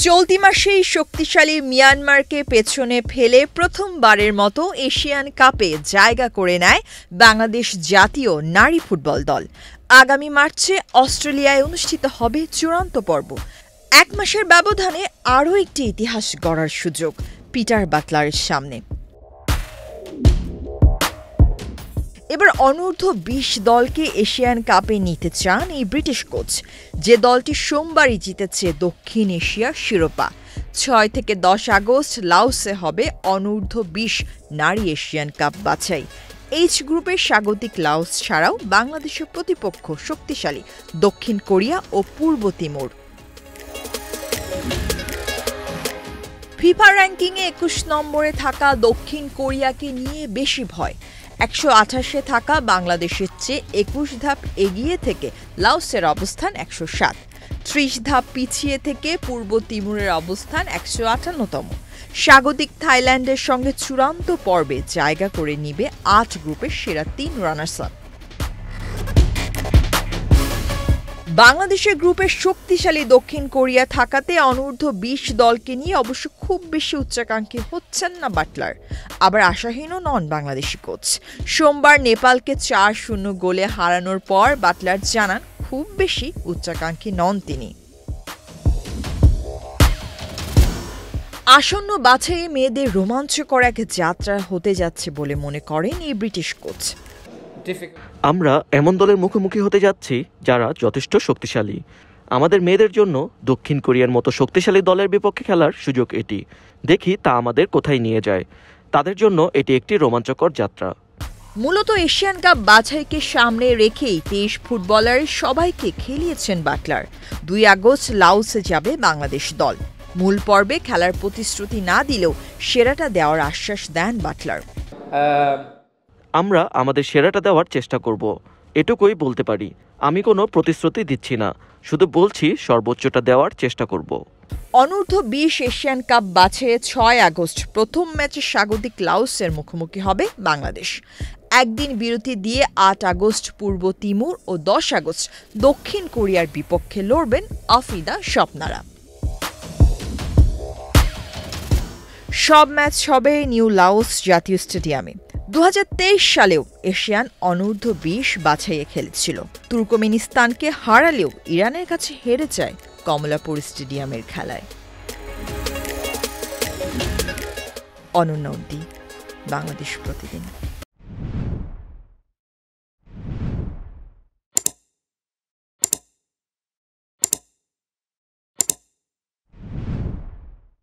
চলতি মাসেই শক্তিশালী মিয়ানমারকে পেছনে ফেলে প্রথমবারের মতো এশিয়ান কাপে জায়গা করে নেয় বাংলাদেশ জাতীয় নারী ফুটবল দল। আগামী মার্চে অস্ট্রেলিয়ায় অনুষ্ঠিত হবে চূড়ান্ত পর্ব। এক মাসের ব্যবধানে আরও একটি ইতিহাস গড়ার সুযোগ পিটার বাটলারের সামনে। এবার অনূর্ধ্ব-20 দলকে এশিয়ান কাপে নিতে চান এই ব্রিটিশ কোচ, যে দলটি সোমবারই জিতেছে দক্ষিণ এশিয়ার শিরোপা। 6 থেকে 10 আগস্ট লাওসে হবে অনূর্ধ্ব-20 নারী এশিয়ান কাপ বাছাই। এইচ গ্রুপের স্বাগতিক লাওস ছাড়াও বাংলাদেশের প্রতিপক্ষ শক্তিশালী দক্ষিণ কোরিয়া ও পূর্ব তিমুর। ফিফা র্যাঙ্কিংয়ে 21 নম্বরে থাকা দক্ষিণ কোরিয়াকে নিয়ে বেশি ভয়। 128-এ থাকা বাংলাদেশের চেয়ে 21 ধাপ এগিয়ে থেকে লাওসের অবস্থান 107, 30 ধাপ পিছিয়ে থেকে পূর্ব তিমুরের অবস্থান 158তম। স্বাগতিক থাইল্যান্ডের সঙ্গে চূড়ান্ত পর্বে জায়গা করে নিবে 8 গ্রুপের সেরা 3 রানার্স আপ। বাংলাদেশের গ্রুপের শক্তিশালী দক্ষিণ কোরিয়া থাকাতে অনূর্ধ্ব-20 দলকে নিয়ে অবশ্য খুব বেশি উচ্চাকাঙ্ক্ষী হচ্ছেন না বাটলার। আবার আশাহীনও নন বাংলাদেশি কোচ। সোমবার নেপালকে 4-0 গোলে হারানোর পর বাটলার জানান খুব বেশি উচ্চাকাঙ্ক্ষী নন তিনি। আসন্ন বাছাইয়ে মেয়েদের রোমাঞ্চকর এক যাত্রা হতে যাচ্ছে বলে মনে করেন এই ব্রিটিশ কোচ। আমরা এমন দলের মুখোমুখি হতে যাচ্ছি যারা যথেষ্ট শক্তিশালী। আমাদের মেয়েদের জন্য দক্ষিণ কোরিয়ার মতো শক্তিশালী দলের বিপক্ষে খেলার সুযোগ এটি। দেখি তা আমাদের কোথায় নিয়ে যায়। তাদের জন্য এটি একটি রোমাঞ্চকর যাত্রা। মূলত এশিয়ান কাপ বাছাইকে সামনে রেখেই 23 ফুটবলার সবাইকে খেলিয়েছেন বাটলার। 2 আগস্ট লাওসে যাবে বাংলাদেশ দল। মূল পর্বে খেলার প্রতিশ্রুতি না দিলেও সেরাটা দেওয়ার আশ্বাস দেন বাটলার। আমরা আমাদের সেরাটা দেওয়ার চেষ্টা করব, এটুকুই বলতে পারি। আমি কোনো প্রতিশ্রুতি দিচ্ছি না, শুধু বলছি সর্বোচ্চটা দেওয়ার চেষ্টা করব। অনূর্ধ্ব-20 এশিয়ান কাপ বাছাইয়ে 6 আগস্ট প্রথম ম্যাচে স্বাগতিক লাওসের মুখোমুখি হবে বাংলাদেশ। একদিন বিরতি দিয়ে 8 আগস্ট পূর্ব তিমুর ও 10 আগস্ট দক্ষিণ কোরিয়ার বিপক্ষে লড়বেন আফ্রিদা স্বপ্নারা। সব ম্যাচ হবে নিউ লাওস জাতীয় স্টেডিয়ামে। 2023 সালেও এশিয়ান অনূর্ধ্ব-20 বাছাইয়ে খেলেছিল। তুর্কমেনিস্তানকে হারালেও ইরানের কাছে হেরে যায় কমলাপুর স্টেডিয়ামের খেলায়। অনন্যা উদ্দি, বাংলাদেশ প্রতিদিন।